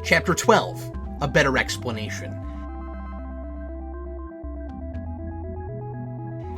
Chapter 12, A Better Explanation.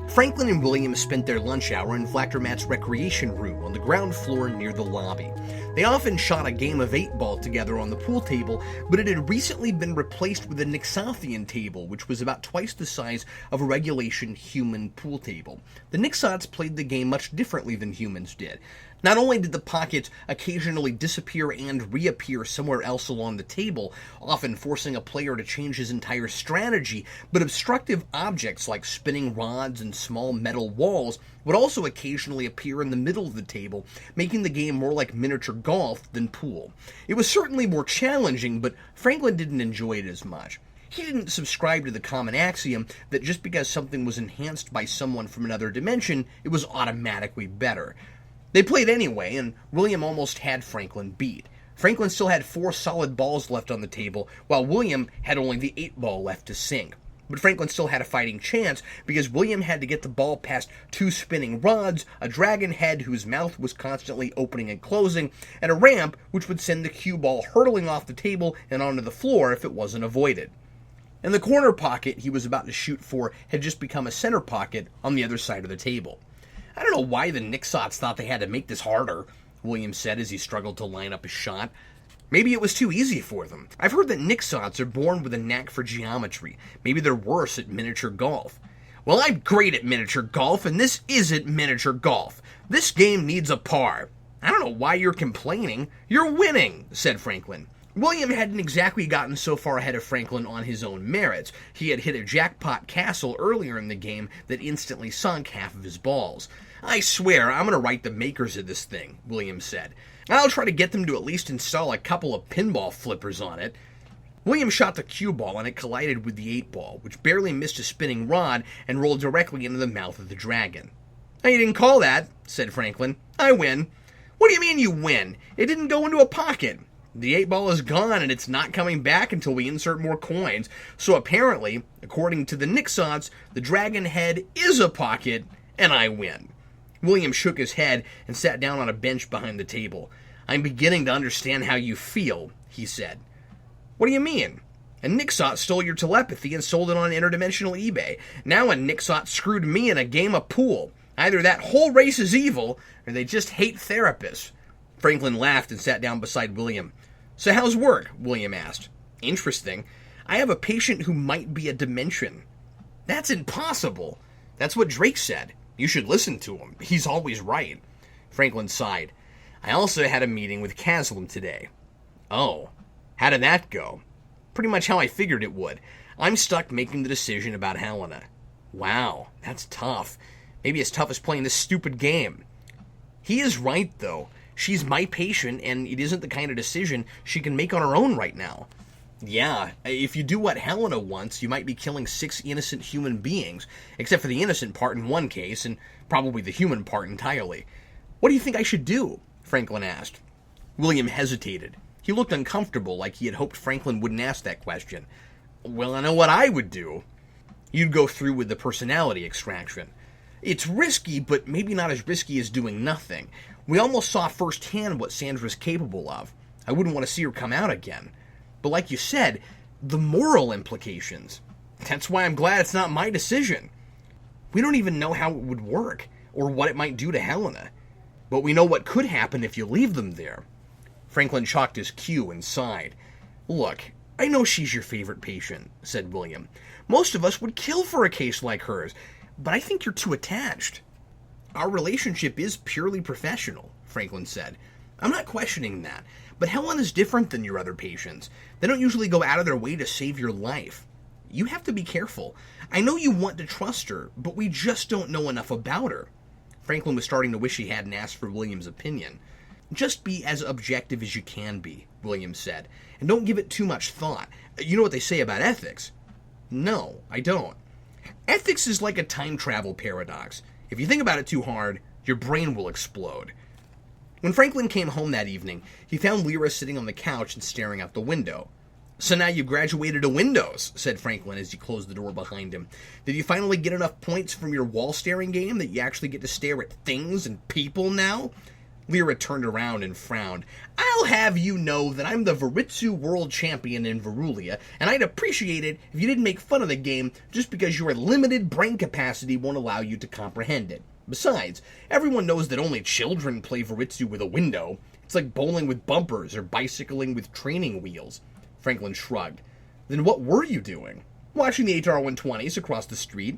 Franklin and William spent their lunch hour in Vlachtermat's recreation room on the ground floor near the lobby. They often shot a game of 8-ball together on the pool table, but it had recently been replaced with a Nixothian table, which was about twice the size of a regulation human pool table. The Nixots played the game much differently than humans did. Not only did the pockets occasionally disappear and reappear somewhere else along the table, often forcing a player to change his entire strategy, but obstructive objects like spinning rods and small metal walls would also occasionally appear in the middle of the table, making the game more like miniature golf than pool. It was certainly more challenging, but Franklin didn't enjoy it as much. He didn't subscribe to the common axiom that just because something was enhanced by someone from another dimension, it was automatically better. They played anyway, and William almost had Franklin beat. Franklin still had 4 solid balls left on the table, while William had only the 8-ball left to sink. But Franklin still had a fighting chance, because William had to get the ball past 2 spinning rods, a dragon head whose mouth was constantly opening and closing, and a ramp which would send the cue ball hurtling off the table and onto the floor if it wasn't avoided. And the corner pocket he was about to shoot for had just become a center pocket on the other side of the table. "I don't know why the Nixots thought they had to make this harder," William said as he struggled to line up his shot. "Maybe it was too easy for them. I've heard that Nixots are born with a knack for geometry. Maybe they're worse at miniature golf." "Well, I'm great at miniature golf, and this isn't miniature golf. This game needs a par." "I don't know why you're complaining. You're winning," said Franklin. William hadn't exactly gotten so far ahead of Franklin on his own merits. He had hit a jackpot castle earlier in the game that instantly sunk half of his balls. "I swear, I'm going to write the makers of this thing," William said. "I'll try to get them to at least install a couple of pinball flippers on it." William shot the cue ball and it collided with the 8-ball, which barely missed a spinning rod and rolled directly into the mouth of the dragon. "You didn't call that," said Franklin. "I win." "What do you mean you win? It didn't go into a pocket." "The 8-ball is gone and it's not coming back until we insert more coins. So apparently, according to the Nixots, the dragon head is a pocket and I win." William shook his head and sat down on a bench behind the table. "I'm beginning to understand how you feel," he said. "What do you mean?" "A Nixot stole your telepathy and sold it on interdimensional eBay. Now a Nixot screwed me in a game of pool. Either that whole race is evil, or they just hate therapists." Franklin laughed and sat down beside William. "So how's work?" William asked. "Interesting. I have a patient who might be a dimension." "That's impossible." "That's what Drake said. You should listen to him. He's always right." Franklin sighed. "I also had a meeting with Kaslam today." "Oh, how did that go?" "Pretty much how I figured it would. I'm stuck making the decision about Helena." "Wow, that's tough. Maybe as tough as playing this stupid game." "He is right, though. She's my patient, and it isn't the kind of decision she can make on her own right now." "Yeah, if you do what Helena wants, you might be killing 6 innocent human beings, except for the innocent part in one case, and probably the human part entirely." "What do you think I should do?" Franklin asked. William hesitated. He looked uncomfortable, like he had hoped Franklin wouldn't ask that question. "Well, I know what I would do." "You'd go through with the personality extraction." "It's risky, but maybe not as risky as doing nothing. We almost saw firsthand what Sandra's capable of. I wouldn't want to see her come out again. But like you said, the moral implications. That's why I'm glad it's not my decision. We don't even know how it would work, or what it might do to Helena. But we know what could happen if you leave them there." Franklin chalked his cue and sighed. "Look, I know she's your favorite patient," said William. "Most of us would kill for a case like hers, but I think you're too attached." "Our relationship is purely professional," Franklin said. "I'm not questioning that, but Helena's different than your other patients. They don't usually go out of their way to save your life. You have to be careful. I know you want to trust her, but we just don't know enough about her." Franklin was starting to wish he hadn't asked for William's opinion. "Just be as objective as you can be," William said, "and don't give it too much thought. You know what they say about ethics?" "No, I don't." "Ethics is like a time travel paradox. If you think about it too hard, your brain will explode." When Franklin came home that evening, he found Lyra sitting on the couch and staring out the window. "So now you graduated to Windows," said Franklin as he closed the door behind him. "Did you finally get enough points from your wall staring game that you actually get to stare at things and people now?" Lyra turned around and frowned. "I'll have you know that I'm the Varitsu World Champion in Verulia, and I'd appreciate it if you didn't make fun of the game just because your limited brain capacity won't allow you to comprehend it. Besides, everyone knows that only children play Varitsu with a window. It's like bowling with bumpers or bicycling with training wheels." Franklin shrugged. "Then what were you doing?" "Watching the HR-120s across the street."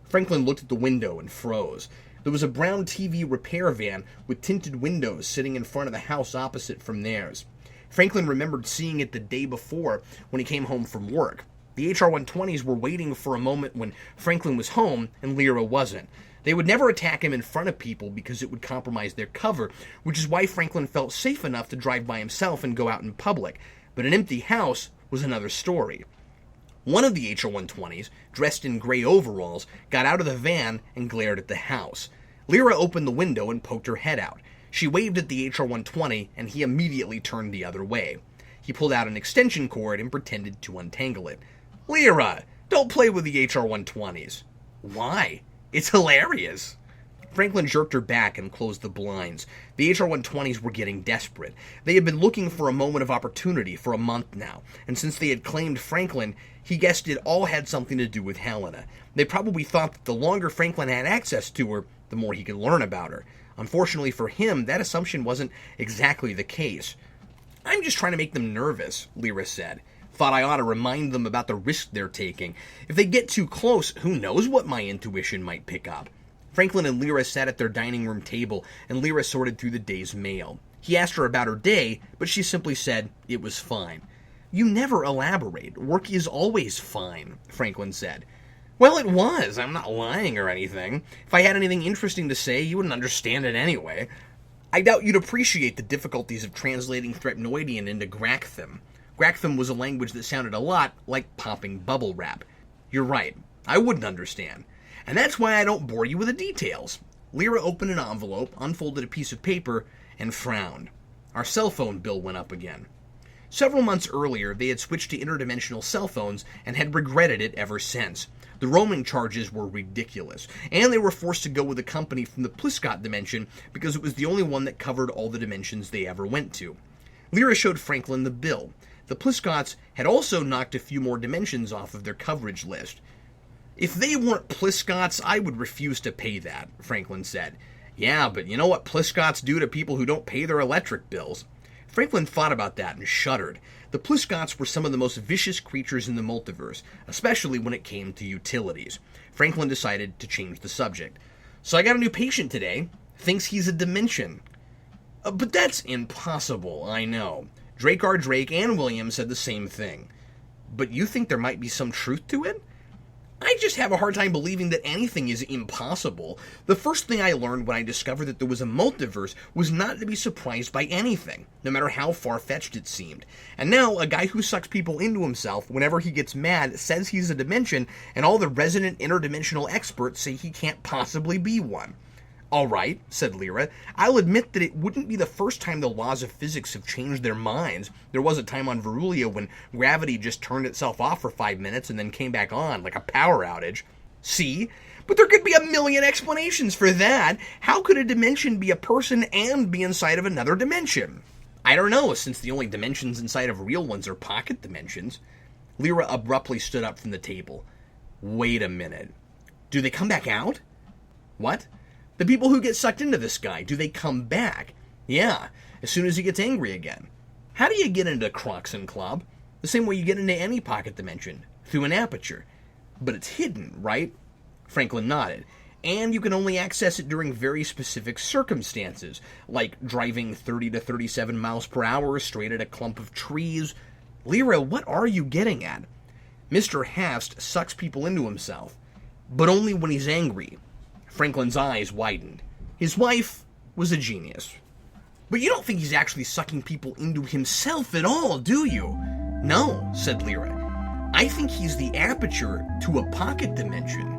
Franklin looked at the window and froze. There was a brown TV repair van with tinted windows sitting in front of the house opposite from theirs. Franklin remembered seeing it the day before when he came home from work. The HR-120s were waiting for a moment when Franklin was home and Lyra wasn't. They would never attack him in front of people because it would compromise their cover, which is why Franklin felt safe enough to drive by himself and go out in public. But an empty house was another story. One of the HR-120s, dressed in gray overalls, got out of the van and glared at the house. Lyra opened the window and poked her head out. She waved at the HR-120, and he immediately turned the other way. He pulled out an extension cord and pretended to untangle it. "Lyra, don't play with the HR-120s." "Why? It's hilarious." Franklin jerked her back and closed the blinds. The HR-120s were getting desperate. They had been looking for a moment of opportunity for a month now, and since they had claimed Franklin, he guessed it all had something to do with Helena. They probably thought that the longer Franklin had access to her, the more he could learn about her. Unfortunately for him, that assumption wasn't exactly the case. "I'm just trying to make them nervous," Lyra said. "Thought I ought to remind them about the risk they're taking. If they get too close, who knows what my intuition might pick up." Franklin and Lyra sat at their dining room table, and Lyra sorted through the day's mail. He asked her about her day, but she simply said it was fine. "You never elaborate. Work is always fine," Franklin said. "Well, it was. I'm not lying or anything. If I had anything interesting to say, you wouldn't understand it anyway. I doubt you'd appreciate the difficulties of translating Threapnoidian into Gractham. Gractham was a language that sounded a lot like popping bubble wrap. You're right. I wouldn't understand. And that's why I don't bore you with the details." Lyra opened an envelope, unfolded a piece of paper, and frowned. Our cell phone bill went up again. Several months earlier, they had switched to interdimensional cell phones and had regretted it ever since. The roaming charges were ridiculous, and they were forced to go with a company from the Pliscott dimension because it was the only one that covered all the dimensions they ever went to. Lyra showed Franklin the bill. The Pliscotts had also knocked a few more dimensions off of their coverage list. "If they weren't Pliscotts, I would refuse to pay that," Franklin said. "Yeah, but you know what Pliscotts do to people who don't pay their electric bills?" Franklin thought about that and shuddered. The Pliscotts were some of the most vicious creatures in the multiverse, especially when it came to utilities. Franklin decided to change the subject. "So I got a new patient today. Thinks he's a dimension." But that's impossible, I know. Drake R. Drake and Williams said the same thing. But you think there might be some truth to it? I just have a hard time believing that anything is impossible. The first thing I learned when I discovered that there was a multiverse was not to be surprised by anything, no matter how far-fetched it seemed. And now, a guy who sucks people into himself whenever he gets mad says he's a dimension, and all the resident interdimensional experts say he can't possibly be one. "All right," said Lyra. "I'll admit that it wouldn't be the first time the laws of physics have changed their minds. There was a time on Verulia when gravity just turned itself off for 5 minutes and then came back on, like a power outage. See? But there could be a million explanations for that. How could a dimension be a person and be inside of another dimension?" "I don't know, since the only dimensions inside of real ones are pocket dimensions." Lyra abruptly stood up from the table. "Wait a minute. Do they come back out?" "What?" "The people who get sucked into this guy, do they come back?" "Yeah, as soon as he gets angry again." "How do you get into Croxon Club?" "The same way you get into any pocket dimension, through an aperture." "But it's hidden, right?" Franklin nodded. "And you can only access it during very specific circumstances, like driving 30 to 37 miles per hour straight at a clump of trees." "Lyra, what are you getting at?" "Mr. Hast sucks people into himself, but only when he's angry." Franklin's eyes widened. His wife was a genius. "But you don't think he's actually sucking people into himself at all, do you?" "No," said Lyra. "I think he's the aperture to a pocket dimension."